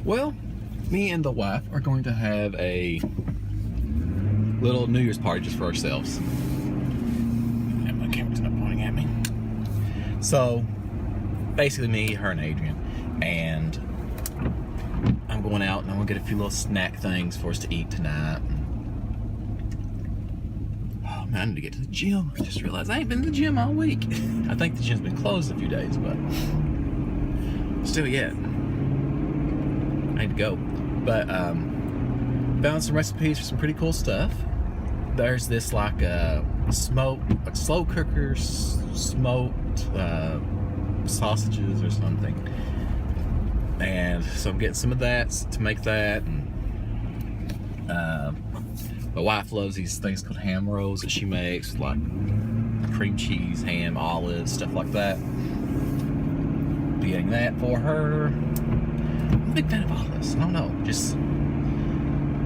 Well, me and the wife are going to have a little New Year's party just for ourselves. And my camera's not pointing at me. So, basically me, her, and Adrian. And I'm going out and I'm going to get a few little snack things for us to eat tonight. Oh man, I need to get to the gym. I just realized I ain't been to the gym all week. I think the gym's been closed a few days, but still yet. I need to go. But found some recipes for some pretty cool stuff. There's this like slow cooker smoked sausages or something, and so I'm getting some of that to make that. And my wife loves these things called ham rolls that she makes, like cream cheese, ham, olives, stuff like that. Be getting that for her. I'm a big fan of olives. I don't know, just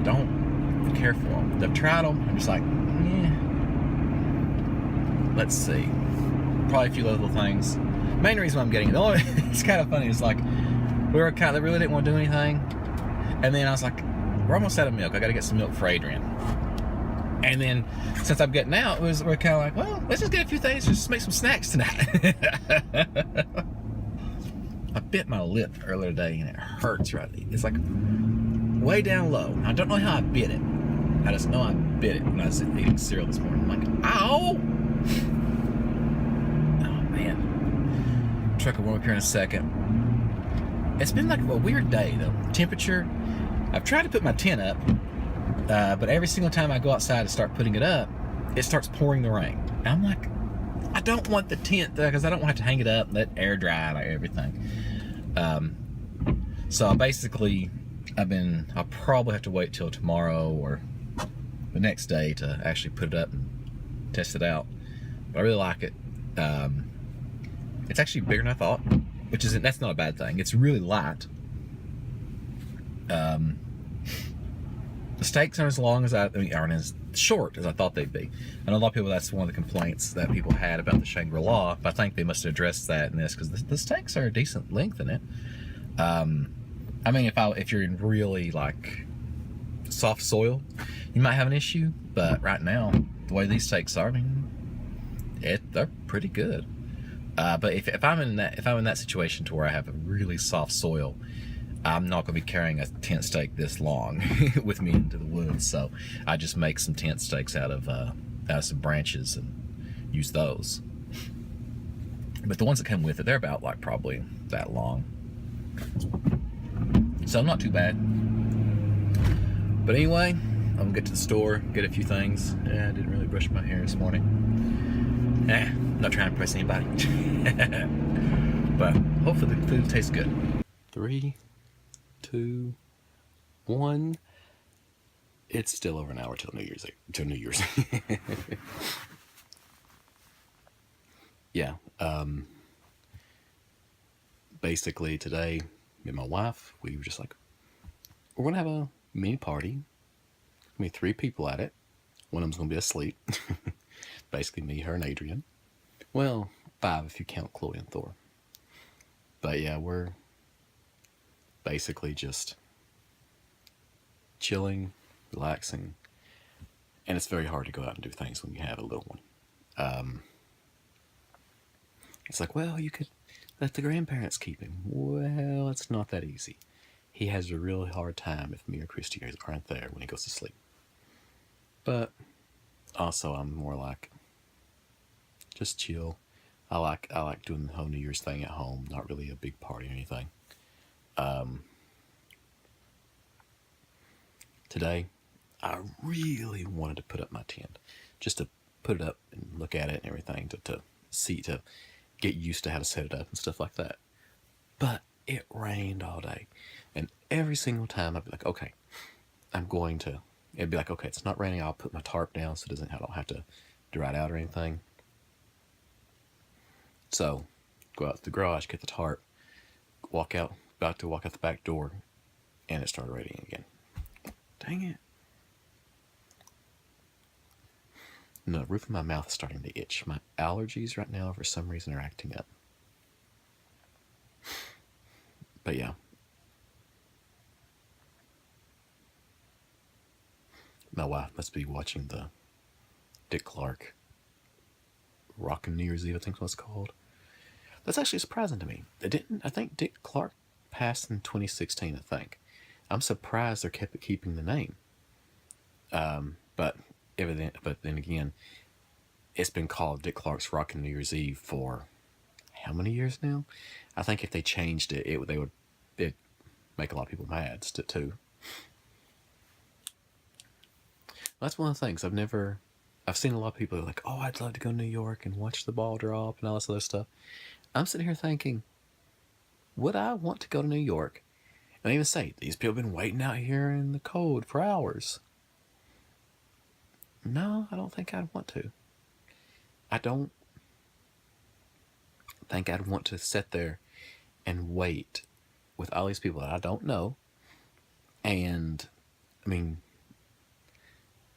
don't care for them. I've tried them. I'm just like, yeah. Let's see. Probably a few little things. Main reason why I'm getting it, it's kind of funny. It's like they really didn't want to do anything, and then I was like, we're almost out of milk. I got to get some milk for Adrian. And then since I'm getting out, we're kind of like, well, let's just get a few things, just make some snacks tonight. I bit my lip earlier today and it hurts right. It's like way down low. I don't know how I bit it. I just know I bit it when I was eating cereal this morning. I'm like, ow! Oh man. Truck will warm up here in a second. It's been like a weird day though. Temperature. I've tried to put my tent up, but every single time I go outside to start putting it up, it starts pouring the rain. And I'm like, I don't want the tent there because I don't want to have to hang it up and let air dry and everything. So I'll probably have to wait till tomorrow or the next day to actually put it up and test it out. But I really like it. It's actually bigger than I thought, that's not a bad thing. It's really light. The steaks aren't as long as aren't as short as I thought they'd be. I know a lot of people, that's one of the complaints that people had about the Shangri-La, but I think they must have addressed that in this, because the steaks are a decent length in it. I mean, if you're in really like soft soil, you might have an issue, but right now, the way these steaks are, I mean, they're pretty good. But if I'm in that situation to where I have a really soft soil, I'm not going to be carrying a tent stake this long with me into the woods, so I just make some tent stakes out of some branches and use those. But the ones that come with it, they're about like probably that long, so not too bad. But anyway, I'm gonna get to the store, get a few things. I didn't really brush my hair this morning. Not trying to impress anybody. But hopefully the food tastes good. 3, 2, 1. It's still over an hour till New Year's. Yeah. Basically today, me and my wife, we were just like, we're gonna have a mini party. Gonna be 3 people at it. One of them's gonna be asleep. Basically me, her, and Adrian. Well, 5 if you count Chloe and Thor. But yeah, we're basically just chilling, relaxing, and it's very hard to go out and do things when you have a little one. It's like, well, you could let the grandparents keep him. Well, it's not that easy. He has a really hard time if me or Christy aren't there when he goes to sleep. But also, I'm more like just chill. I like doing the whole New Year's thing at home. Not really a big party or anything. Today, I really wanted to put up my tent, just to put it up and look at it and everything, to get used to how to set it up and stuff like that. But it rained all day, and every single time I'd be like, okay, it'd be like, okay, it's not raining, I'll put my tarp down so I don't have to dry it out or anything. So, go out to the garage, get the tarp, about to walk out the back door, and it started raining again. Dang it. And the roof of my mouth is starting to itch. My allergies right now, for some reason, are acting up. But yeah. My wife must be watching the Dick Clark Rockin' New Year's Eve, I think is what it's called. That's actually surprising to me. It didn't. I think Dick Clark passed in 2016. I think. I'm surprised they're keeping the name. But then again, it's been called Dick Clark's Rockin' New Year's Eve for how many years now? I think if they changed it, it'd make a lot of people mad too. That's one of the things I've seen a lot of people who are like, oh, I'd love to go to New York and watch the ball drop and all this other stuff. I'm sitting here thinking, would I want to go to New York and even say, these people have been waiting out here in the cold for hours? No, I don't think I'd want to. I don't think I'd want to sit there and wait with all these people that I don't know. And, I mean,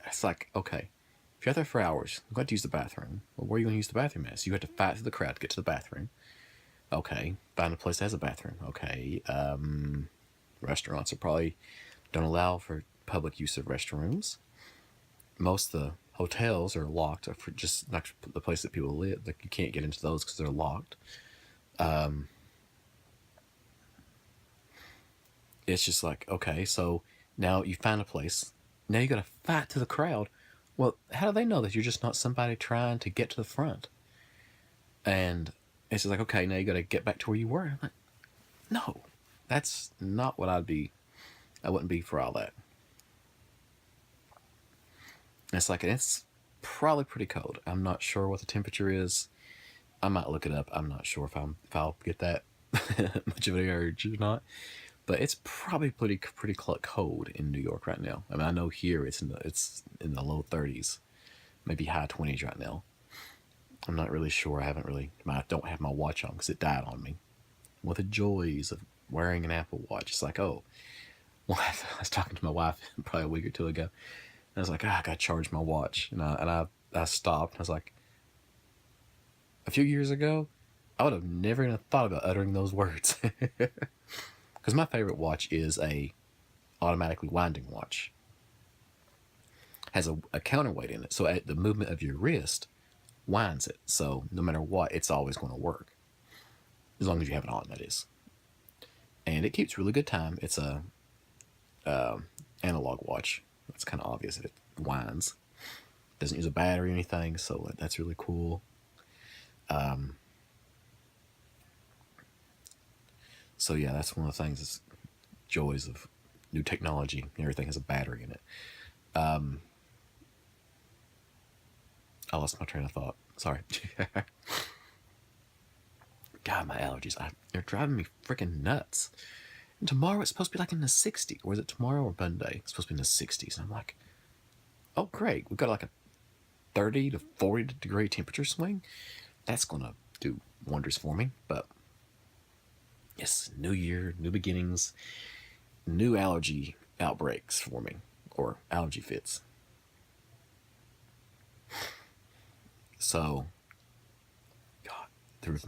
it's like, okay, if you're out there for hours, you're going to use the bathroom. Well, where are you going to use the bathroom at? So you have to fight through the crowd to get to the bathroom. Okay, find a place that has a bathroom. Okay, restaurants are probably don't allow for public use of restrooms. Most of the hotels are locked, or for just not the place that people live. Like, you can't get into those because they're locked. It's just like, okay, so now you find a place. Now you got to fight to the crowd. Well, how do they know that you're just not somebody trying to get to the front? And it's just like, okay, now you got to get back to where you were. I'm like, no, that's not what I'd be. I wouldn't be for all that. It's like, it's probably pretty cold. I'm not sure what the temperature is. I might look it up. I'm not sure if I'll get that much of an urge or not. But it's probably pretty cold in New York right now. I mean, I know here it's in the low 30s, maybe high 20s right now. I'm not really sure. I don't have my watch on because it died on me. What the joys of wearing an Apple Watch. It's like, oh, well, I was talking to my wife probably a week or two ago. And I was like, I got to charge my watch. And I stopped. I was like, a few years ago, I would have never even thought about uttering those words. Because my favorite watch is a automatically winding watch. Has a counterweight in it. So at the movement of your wrist winds it. So no matter what, it's always going to work. As long as you have it on, that is. And it keeps really good time. It's a analog watch. It's kind of obvious. It winds. Doesn't use a battery or anything, so that's really cool. So yeah, that's one of the things. Is joys of new technology. Everything has a battery in it. I lost my train of thought. Sorry. God, my allergies. They're driving me freaking nuts. And tomorrow it's supposed to be like in the 60s. Or is it tomorrow or Monday? It's supposed to be in the 60s. And I'm like, oh, great. We've got like a 30 to 40 degree temperature swing. That's going to do wonders for me. But yes, new year, new beginnings, new allergy outbreaks for me. Or allergy fits. So, God, the roof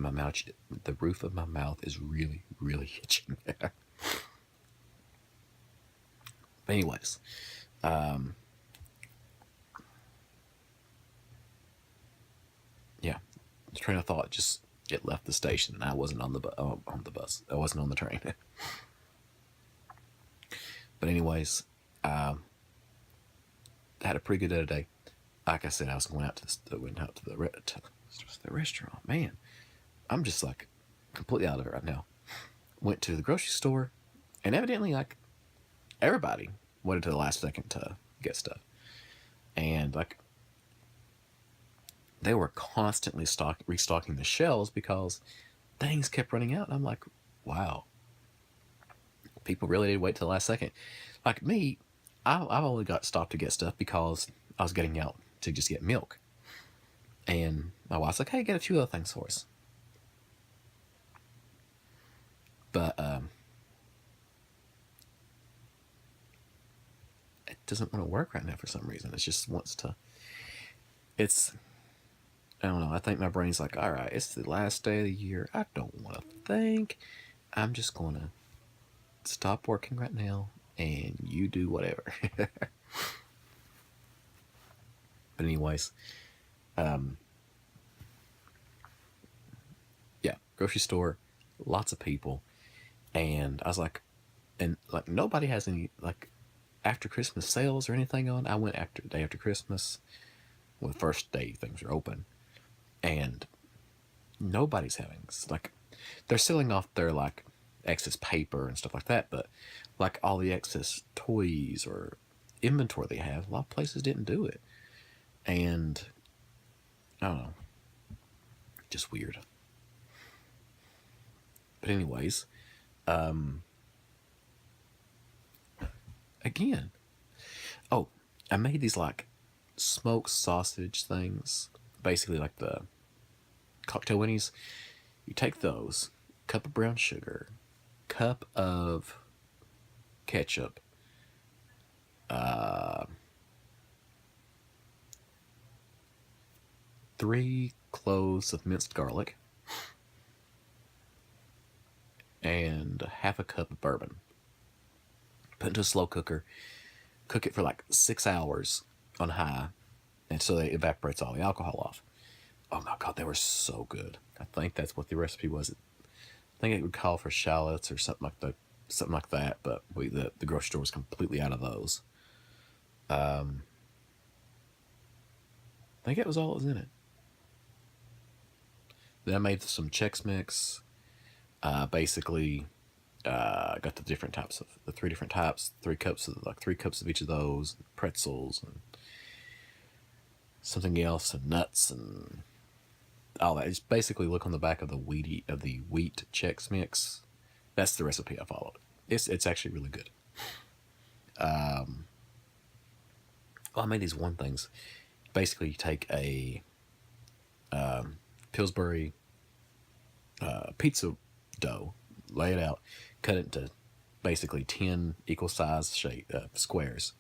of my mouth is really, really itching. But anyways, yeah, the train of thought just it left the station, and I wasn't on the bus. I wasn't on the train. But anyways, I had a pretty good day today. Like I said, I was going out to the restaurant. Man, I'm just like completely out of it right now. Went to the grocery store, and evidently, like, everybody waited to the last second to get stuff. And like, they were constantly restocking the shelves because things kept running out. And I'm like, wow, people really did wait till the last second. Like me, I've only got stopped to get stuff because I was getting out to just get milk. And my wife's like, hey, get a few other things for us. But it doesn't want to work right now for some reason. It just wants to. I don't know. I think my brain's like, all right, it's the last day of the year. I don't want to think. I'm just going to stop working right now and you do whatever. But anyways, yeah, grocery store, lots of people. And I was like, and like nobody has any like after Christmas sales or anything on. I went after day after Christmas, well, the first day things are open, and nobody's having like they're selling off their like excess paper and stuff like that, but like all the excess toys or inventory they have, a lot of places didn't do it, and I don't know, just weird. But anyways, again, oh, I made these like smoked sausage things, basically like the cocktail winnies. You take those, cup of brown sugar, cup of ketchup, 3 cloves of minced garlic, and half a cup of bourbon. Put into a slow cooker. Cook it for like 6 hours on high, and so it evaporates all the alcohol off. Oh my God, they were so good. I think that's what the recipe was. I think it would call for shallots or something like that. But the grocery store was completely out of those. I think that was all that was in it. Then I made some Chex Mix. Basically, got the different types of the 3 different types, 3 cups of each of those, pretzels and something else, and nuts and all that. Just basically look on the back of the wheat Chex Mix. That's the recipe I followed. It's actually really good. Well, I made these one things. Basically, you take a Pillsbury pizza dough, lay it out, cut it into basically 10 equal size squares.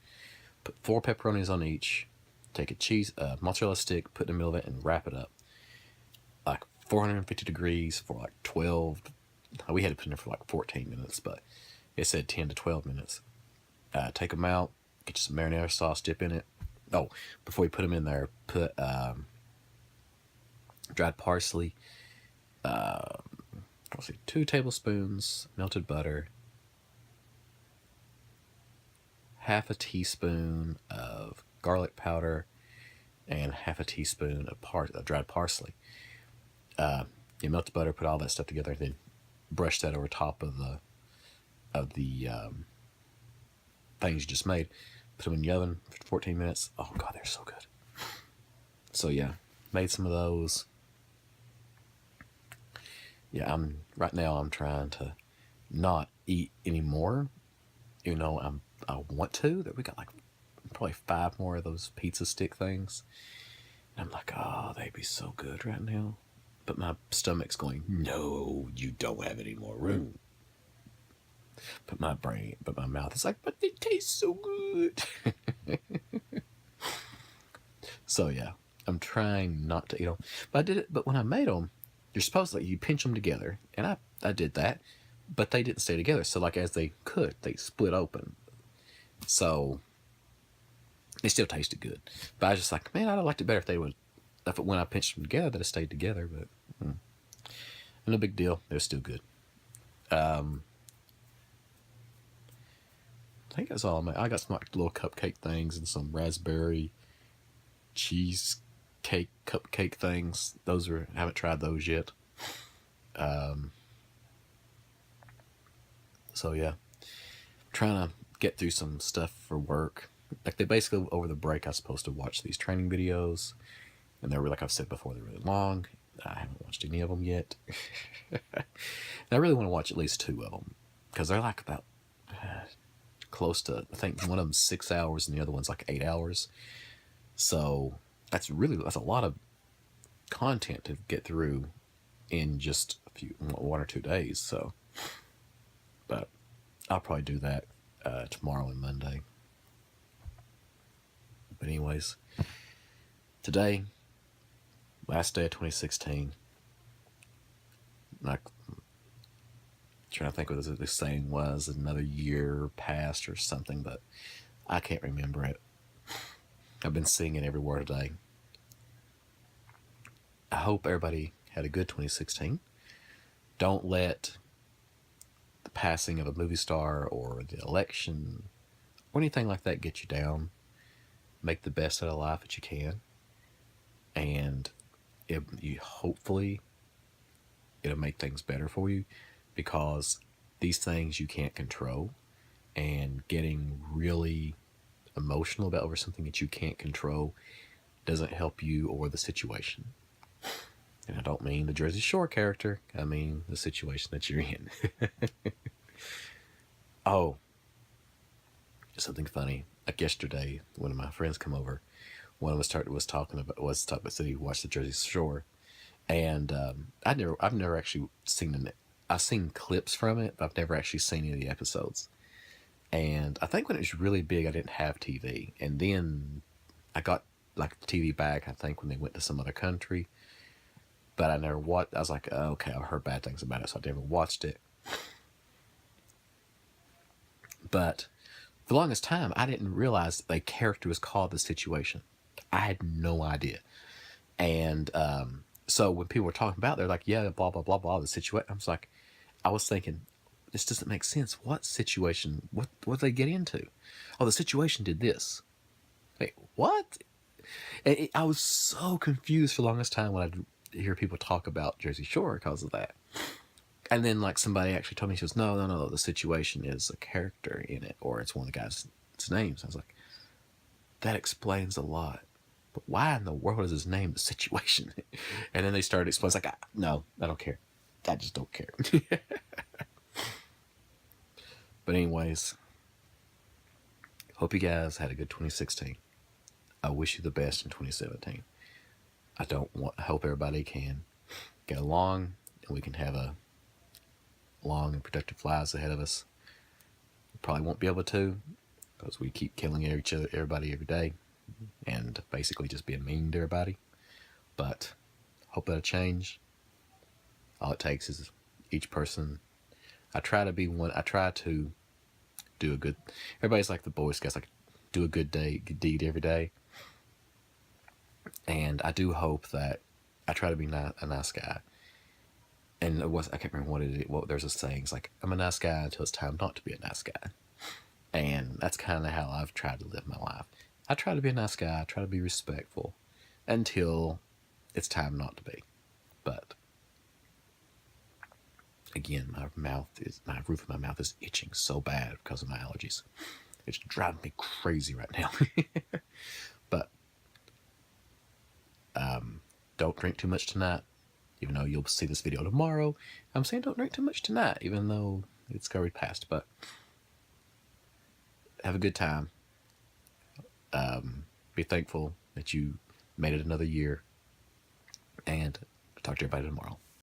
Put 4 pepperonis on each. Take a mozzarella stick, put it in the middle of it, and wrap it up. Like 450 degrees for like 12. We had to put it in for like 14 minutes, but it said 10 to 12 minutes. Take them out, get you some marinara sauce, dip in it. Oh, before you put them in there, put dried parsley, 2 tablespoons melted butter, half a teaspoon of garlic powder, and half a teaspoon of dried parsley. You melt the butter, put all that stuff together, then brush that over top of the things you just made. Put them in the oven for 14 minutes. Oh God, they're so good. So yeah, made some of those. Yeah, right now I'm trying to not eat anymore. You know, I want to. That we got like probably 5 more of those pizza stick things. And I'm like, oh, they'd be so good right now. But my stomach's going, no, you don't have any more room. But my mouth is like, but they taste so good. So yeah, I'm trying not to eat them. But I did it. But when I made them, you're supposed to, like, you pinch them together, and I did that, but they didn't stay together. So like as they cooked, they split open. So they still tasted good. But I was just like, man, I'd have liked it better if when I pinched them together, that it stayed together. But no big deal. They're still good. I think that's all I made. I got some like little cupcake things and some raspberry cheesecake cupcake things. I haven't tried those yet. So yeah, trying to get through some stuff for work. Like they basically over the break I was supposed to watch these training videos, and they were, like I've said before, they're really long. I haven't watched any of them yet. And I really want to watch at least 2 of them because they're like about close to, I think one of them's 6 hours and the other one's like 8 hours. So that's a lot of content to get through in just 1 or 2 days. So, but I'll probably do that tomorrow and Monday. But anyways, today, last day of 2016. Like, trying to think what the saying was, another year passed or something, but I can't remember it. I've been singing every word today. I hope everybody had a good 2016. Don't let the passing of a movie star or the election or anything like that get you down. Make the best out of life that you can. And hopefully it'll make things better for you, because these things you can't control, and getting really emotional about over something that you can't control doesn't help you or the situation. And I don't mean the Jersey Shore character, I mean the situation that you're in. Oh, something funny. Like yesterday, one of my friends come over. One of us talking about said he watched the Jersey Shore, and I've never actually seen it. I've seen clips from it, but I've never actually seen any of the episodes. And I think when it was really big, I didn't have TV, and then I got like the TV back, I think, when they went to some other country. But I never watched. I was like, oh, okay, I've heard bad things about it, so I never watched it. But for the longest time, I didn't realize the character was called The Situation. I had no idea. And so when people were talking about it, they're like, yeah, blah, blah, blah, blah, the situation. I was thinking, this doesn't make sense. What situation? What did they get into? Oh, the situation did this. Wait, what? I was so confused for the longest time when I'd hear people talk about Jersey Shore because of that. And then, like, somebody actually told me, she goes, no, the situation is a character in it, or it's one of the guys' names. I was like, that explains a lot. But why in the world is his name The Situation? And then they started explaining, like, no, I don't care. I just don't care. But anyways, hope you guys had a good 2016. I wish you the best in 2017. I hope everybody can get along, and we can have a long and productive lives ahead of us. We probably won't be able to, because we keep killing everybody every day, and basically just being mean to everybody. But hope that'll change. All it takes is each person. I try to do a good. Everybody's like the Boy Scouts, like do a good deed every day. And I do hope that I try to be a nice guy. And I can't remember what there's a saying. It's like, I'm a nice guy until it's time not to be a nice guy. And that's kind of how I've tried to live my life. I try to be a nice guy. I try to be respectful until it's time not to be. But again, my roof of my mouth is itching so bad because of my allergies. It's driving me crazy right now. But don't drink too much tonight. Even though you'll see this video tomorrow, I'm saying don't drink too much tonight, even though it's already passed. But have a good time. Be thankful that you made it another year. And talk to everybody tomorrow.